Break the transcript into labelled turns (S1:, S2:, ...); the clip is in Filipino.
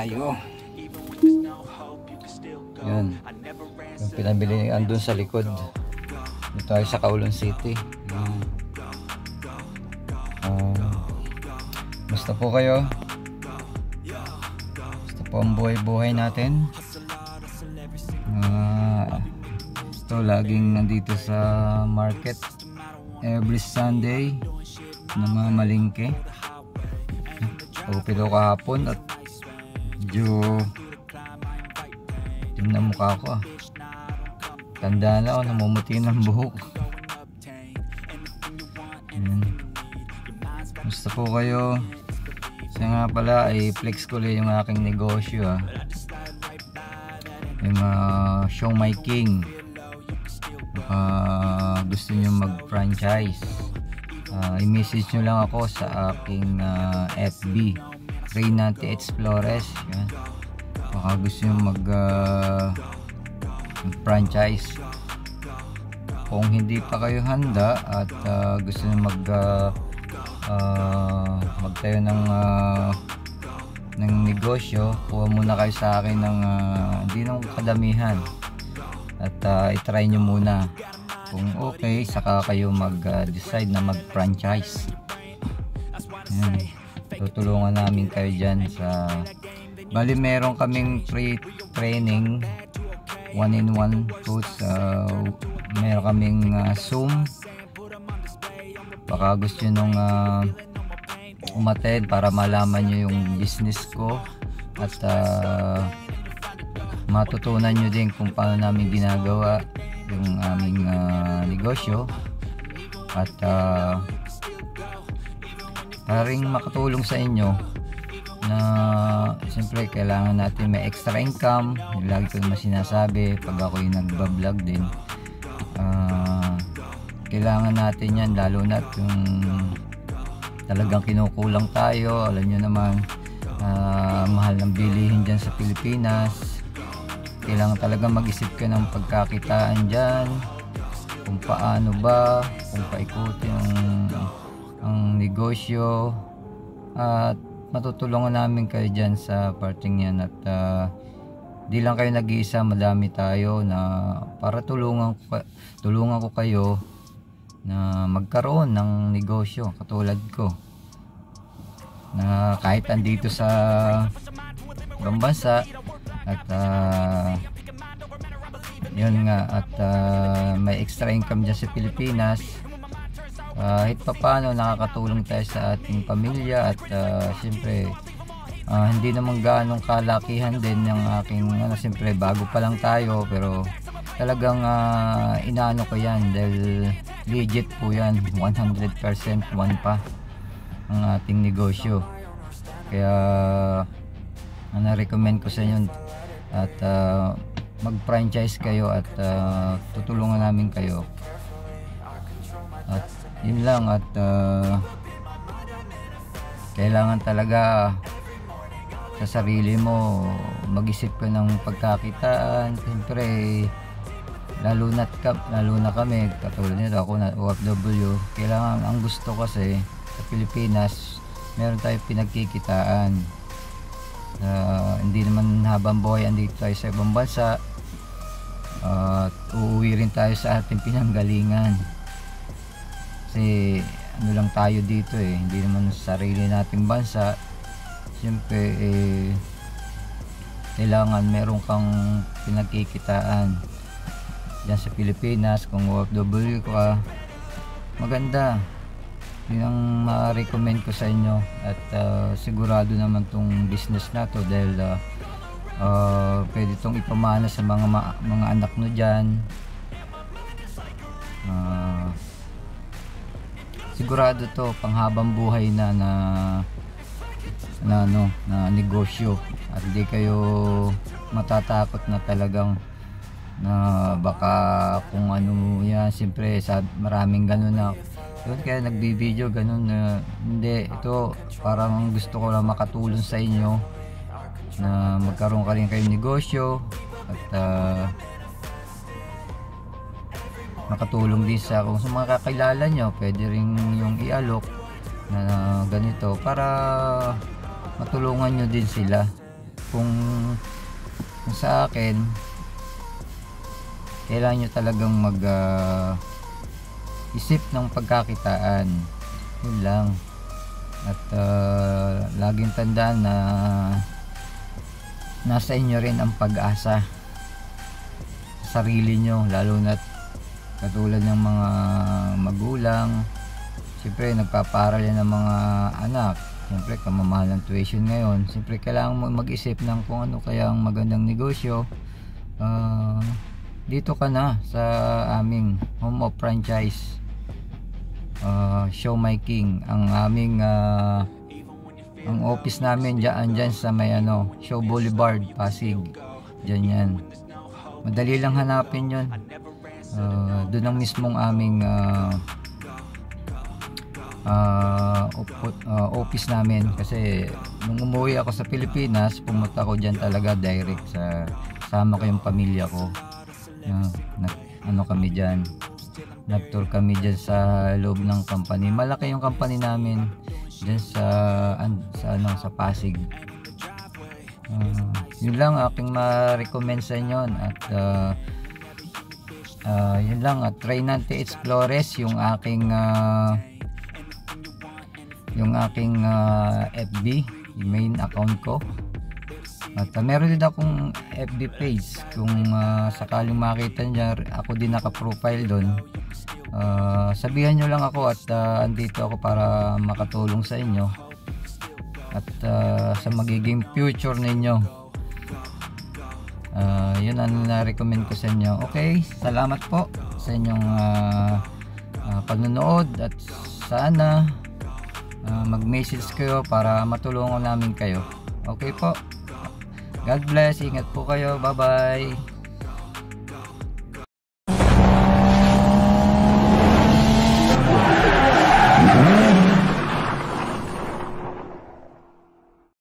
S1: tayo. Yan. Yung pinabili andun sa likod. Dito tayo sa Kowloon City. Yan. Basta po kayo. Basta po ang buhay-buhay natin. Ito laging nandito sa market every Sunday. Namamalingke. Pero kahapon at medyo yung na mukha ko tanda na ako, namumuti ng buhok. Basta po kayo. Kasi nga pala ay flex ko lang yung aking negosyo yung Show My King. Gusto nyo mag franchise, i-message nyo lang ako sa aking FB Reynante Explores. Yan. Baka gusto nyo mag franchise. Kung hindi pa kayo handa at gusto nyo magtayo ng negosyo, kuha muna kayo sa akin ng hindi nang kadamihan at i-try nyo muna. Kung okay, saka kayo mag-decide na mag-franchise. Tutulungan namin kayo dyan sa bali meron kaming free training 1-in-1 course. Meron kaming Zoom. Baka gusto nyo umattend para malaman nyo yung business ko at matutunan nyo din kung paano namin ginagawa yung aming negosyo at paring makatulong sa inyo na siyempre kailangan natin may extra income. Lagi ko naman sinasabi pag ako yung nagbablog din, kailangan natin yan, lalo na yung talagang kinukulang tayo. Alam nyo naman, mahal ng bilihin dyan sa Pilipinas. Kailangan talaga mag-isip ka ng pagkakitaan dyan, kung paano ba, kung paikutin ang negosyo, at matutulungan namin kayo dyan sa parting yan. At di lang kayo nag-iisa, madami tayo na para tulungan ko kayo na magkaroon ng negosyo katulad ko, na kahit andito sa ibang bansa at yun nga, at may extra income dyan sa Pilipinas, kahit paano nakakatulong tayo sa ating pamilya. At siyempre hindi naman ganong kalakihan din yung aking siyempre bago pa lang tayo, pero talagang inaano ko yan dahil legit po yan, 100% one pa ang ating negosyo. Kaya na-recommend ko sa inyo at mag-franchise kayo at tutulungan namin kayo. At yun lang, at kailangan talaga sa sarili mo mag-isip ka ng pagkakitaan. Siyempre lalo na kami katulad nito, ako na OFW, kailangan, ang gusto kasi sa Pilipinas meron tayong pinagkikitaan. Hindi naman habang buhay andito tayo sa ibang bansa, uuwi rin tayo sa ating pinanggalingan. Kasi ano lang tayo dito hindi naman sa sarili nating bansa. Siyempre kailangan meron kang pinagkikitaan dyan sa Pilipinas. Kung OFW ka, maganda. Yun ang ma-recommend ko sa inyo. At sigurado naman tong business na to dahil pwede itong ipamana sa mga anak nyo dyan. Sigurado to panghabang buhay na negosyo. At hindi kayo matatakot na talagang na baka kung ano yan. Siyempre maraming ganun na yun, kaya nagbibideo ganun na hindi, ito parang gusto ko lang makatulong sa inyo na magkaroon ka rin kayong negosyo at makatulong din sa kung sa mga kakilala nyo, pwede rin yung ialok na ganito para matulungan nyo din sila. kung sa akin, kailangan nyo talagang mag isip ng pagkakitaan, yun lang. At laging tandaan na nasa inyo rin ang pag-asa sa sarili nyo, lalo na katulad ng mga magulang. Siyempre nagpaparal yan ng mga anak, siyempre kamamahal ng tuition ngayon, siyempre kailangan mo mag-isip ng kung ano kaya ang magandang negosyo. Dito ka na sa aming home of franchise, Show My King. Ang aming ang office namin dyan sa may Show Boulevard, Pasig. Dyan yan, madali lang hanapin yon. Doon ang mismong aming office namin, kasi nung umuwi ako sa Pilipinas, pumunta ko dyan talaga direct, sa sama ko yung pamilya ko. Kami dyan, nag-tour kami dyan sa loob ng company. Malaki yung company namin dyan sa Pasig. Yun lang aking ma-recommend sa inyo. At yun lang, at Reynante Explores yung aking FB, yung main account ko. At meron din akong FB page, kung sakaling makita nyo, ako din naka-profile doon. Sabihan nyo lang ako, at andito ako para makatulong sa inyo at sa magiging future ninyo. Yun ang na-recommend ko sa inyo. Okay, salamat po sa inyong panonood, at sana mag-message kayo para matulungan namin kayo. Okay po, God bless, ingat po kayo, bye bye.